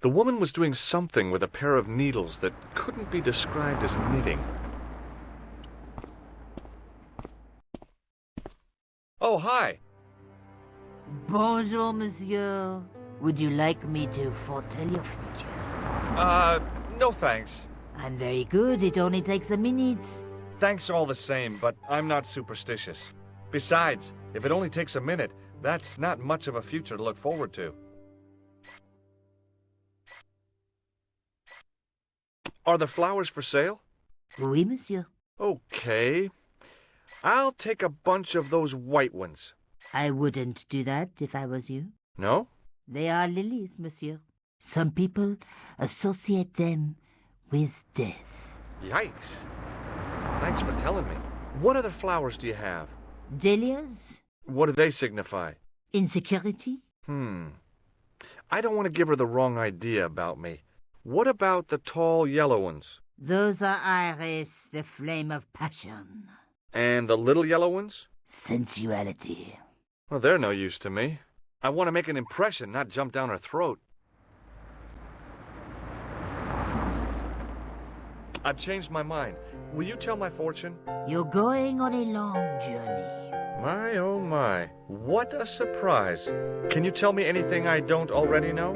The woman was doing something with a pair of needles that couldn't be described as knitting. Oh, hi. Bonjour, monsieur. Would you like me to foretell your future? No thanks. I'm very good. It only takes a minute. Thanks all the same, but I'm not superstitious. Besides, if it only takes a minute, that's not much of a future to look forward to. Are the flowers for sale? Oui, monsieur. Okay. I'll take a bunch of those white ones. I wouldn't do that if I was you. No? They are lilies, monsieur. Some people associate them with death. Yikes. Thanks for telling me. What other flowers do you have? Dahlias? What do they signify? Insecurity? I don't want to give her the wrong idea about me. What about the tall yellow ones? Those are iris, the flame of passion. And the little yellow ones? Sensuality. Well, they're no use to me. I want to make an impression, not jump down her throat. I've changed my mind. Will you tell my fortune? You're going on a long journey. My, oh my. What a surprise. Can you tell me anything I don't already know?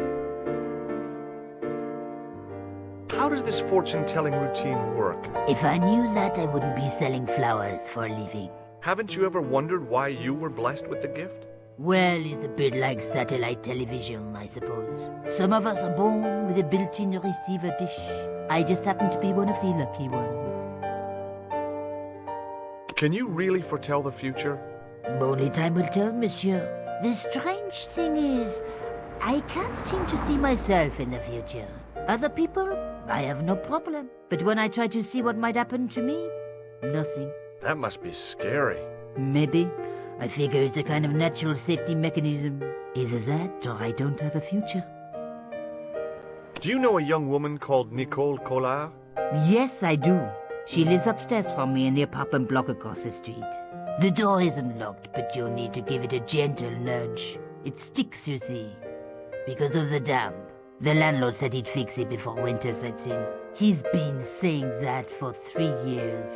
How does this fortune-telling routine work? If I knew that, I wouldn't be selling flowers for a living. Haven't you ever wondered why you were blessed with the gift? Well, it's a bit like satellite television, I suppose. Some of us are born with a built-in receiver dish. I just happen to be one of the lucky ones. Can you really foretell the future? Only time will tell, monsieur. The strange thing is, I can't seem to see myself in the future. Other people, I have no problem. But when I try to see what might happen to me, nothing. That must be scary. Maybe. I figure it's a kind of natural safety mechanism. Either that, or I don't have a future. Do you know a young woman called Nicole Collard? Yes, I do. She lives upstairs from me in the apartment block across the street. The door isn't locked, but you'll need to give it a gentle nudge. It sticks, you see, because of the damp. The landlord said he'd fix it before winter sets in. He's been saying that for 3 years.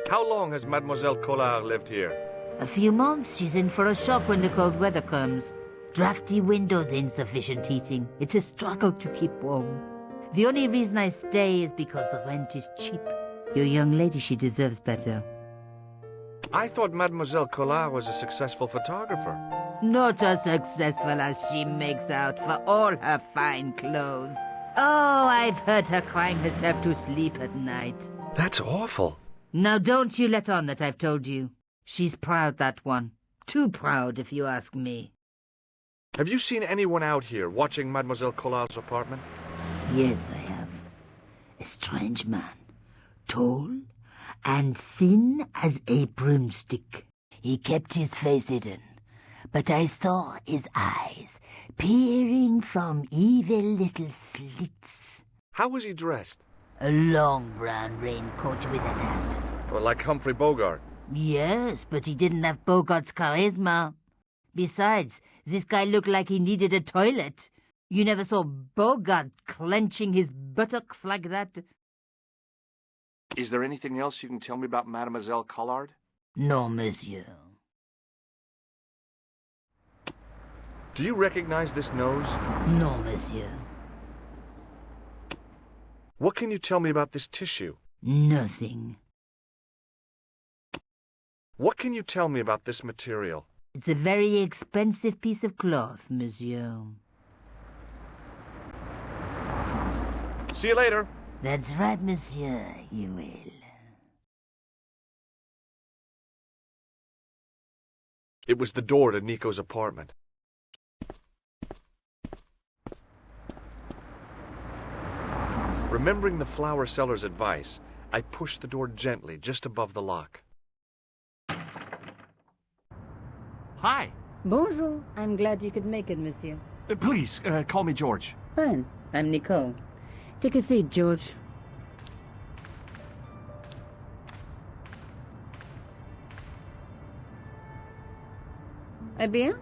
How long has Mademoiselle Collard lived here? A few months. She's in for a shock when the cold weather comes. Drafty windows, insufficient heating. It's a struggle to keep warm. The only reason I stay is because the rent is cheap. Your young lady, she deserves better. I thought Mademoiselle Collard was a successful photographer. Not as successful as she makes out for all her fine clothes. Oh, I've heard her crying herself to sleep at night. That's awful. Now don't you let on that I've told you. She's proud, that one. Too proud, if you ask me. Have you seen anyone out here watching Mademoiselle Collard's apartment? Yes, I have. A strange man. Tall and thin as a broomstick. He kept his face hidden, but I saw his eyes peering from evil little slits. How was he dressed? A long brown raincoat with a hat. Or like Humphrey Bogart? Yes, but he didn't have Bogart's charisma. Besides, this guy looked like he needed a toilet. You never saw Bogart clenching his buttocks like that. Is there anything else you can tell me about Mademoiselle Collard? No, monsieur. Do you recognize this nose? No, monsieur. What can you tell me about this tissue? Nothing. What can you tell me about this material? It's a very expensive piece of cloth, monsieur. See you later. That's right, monsieur, you will. It was the door to Nico's apartment. Remembering the flower seller's advice, I pushed the door gently just above the lock. Hi. Bonjour. I'm glad you could make it, monsieur. Please, call me George. Fine. I'm Nicole. Take a seat, George. Eh bien?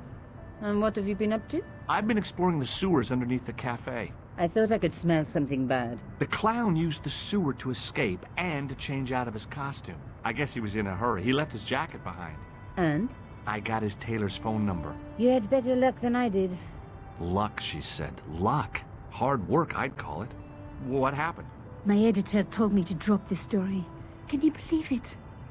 And what have you been up to? I've been exploring the sewers underneath the cafe. I thought I could smell something bad. The clown used the sewer to escape and to change out of his costume. I guess he was in a hurry. He left his jacket behind. And? I got his tailor's phone number. You had better luck than I did. Luck, she said. Luck. Hard work, I'd call it. What happened? My editor told me to drop this story. Can you believe it?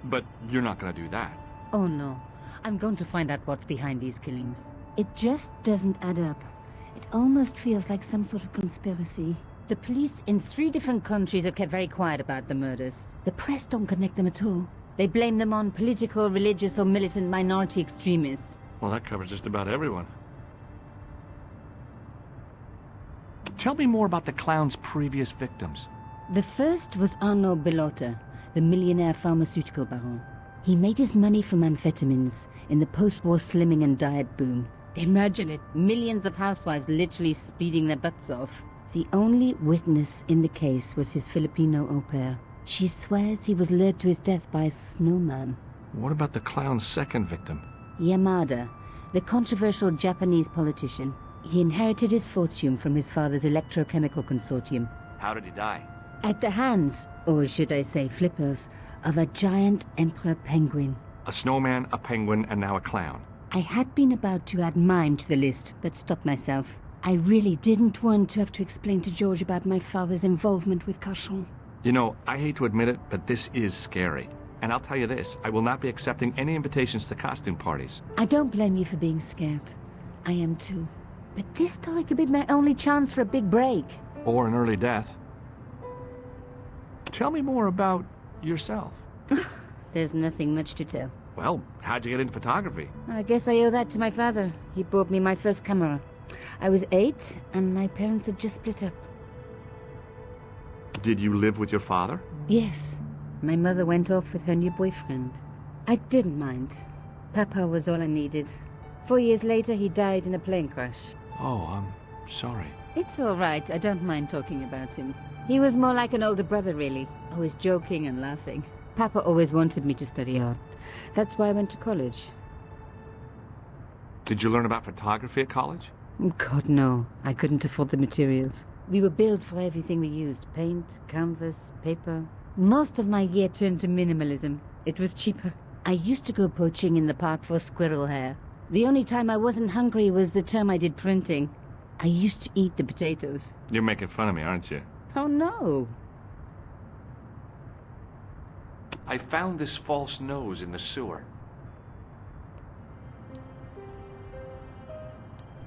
But you're not going to do that. Oh no. I'm going to find out what's behind these killings. It just doesn't add up. It almost feels like some sort of conspiracy. The police in 3 different countries have kept very quiet about the murders. The press don't connect them at all. They blame them on political, religious, or militant minority extremists. Well, that covers just about everyone. Tell me more about the clown's previous victims. The first was Arno Bellota, the millionaire pharmaceutical baron. He made his money from amphetamines in the post-war slimming and diet boom. Imagine it, millions of housewives literally speeding their butts off. The only witness in the case was his Filipino au pair. She swears he was lured to his death by a snowman. What about the clown's second victim? Yamada, the controversial Japanese politician. He inherited his fortune from his father's electrochemical consortium. How did he die? At the hands, or should I say flippers, of a giant emperor penguin. A snowman, a penguin, and now a clown. I had been about to add mine to the list, but stopped myself. I really didn't want to have to explain to George about my father's involvement with Cachon. You know, I hate to admit it, but this is scary. And I'll tell you this, I will not be accepting any invitations to costume parties. I don't blame you for being scared. I am too. But this story could be my only chance for a big break. Or an early death. Tell me more about yourself. There's nothing much to tell. Well, how'd you get into photography? I guess I owe that to my father. He bought me my first camera. I was 8, and my parents had just split up. Did you live with your father? Yes. My mother went off with her new boyfriend. I didn't mind. Papa was all I needed. 4 years later, he died in a plane crash. Oh, I'm sorry. It's all right. I don't mind talking about him. He was more like an older brother, really. Always joking and laughing. Papa always wanted me to study art. That's why I went to college. Did you learn about photography at college? God, no. I couldn't afford the materials. We were billed for everything we used. Paint, canvas, paper. Most of my year turned to minimalism. It was cheaper. I used to go poaching in the park for squirrel hair. The only time I wasn't hungry was the term I did printing. I used to eat the potatoes. You're making fun of me, aren't you? Oh, no. I found this false nose in the sewer.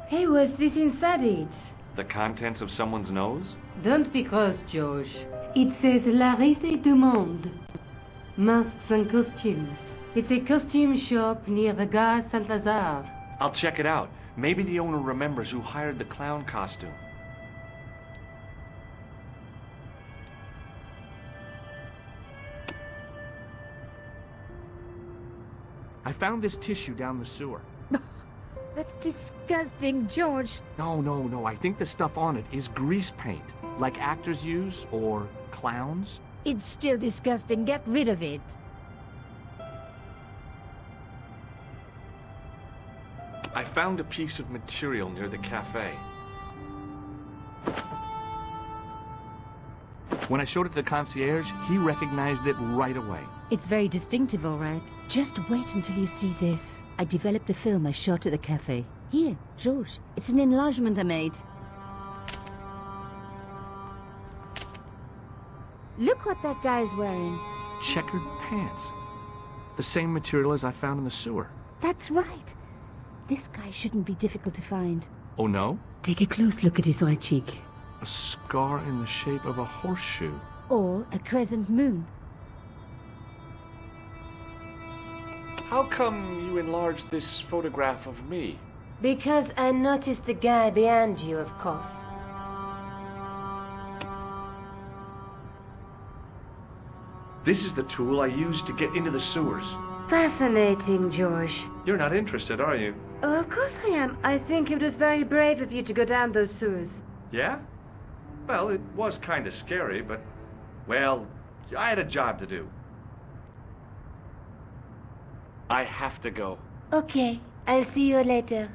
Hey, what's this inside it? The contents of someone's nose? Don't be cross, George. It says La Risée du Monde. Masks and costumes. It's a costume shop near the Gare Saint-Lazare. I'll check it out. Maybe the owner remembers who hired the clown costume. I found this tissue down the sewer. That's disgusting, George. No. I think the stuff on it is grease paint, like actors use, or clowns. It's still disgusting. Get rid of it. I found a piece of material near the cafe. When I showed it to the concierge, he recognized it right away. It's very distinctive, all right. Just wait until you see this. I developed a film I shot at the cafe. Here, George. It's an enlargement I made. Look what that guy's wearing. Checkered pants. The same material as I found in the sewer. That's right. This guy shouldn't be difficult to find. Oh, no? Take a close look at his right cheek. A scar in the shape of a horseshoe. Or a crescent moon. How come you enlarged this photograph of me? Because I noticed the guy behind you, of course. This is the tool I used to get into the sewers. Fascinating, George. You're not interested, are you? Oh, of course I am. I think it was very brave of you to go down those sewers. Yeah? Well, it was kind of scary, but... well, I had a job to do. I have to go. Okay, I'll see you later.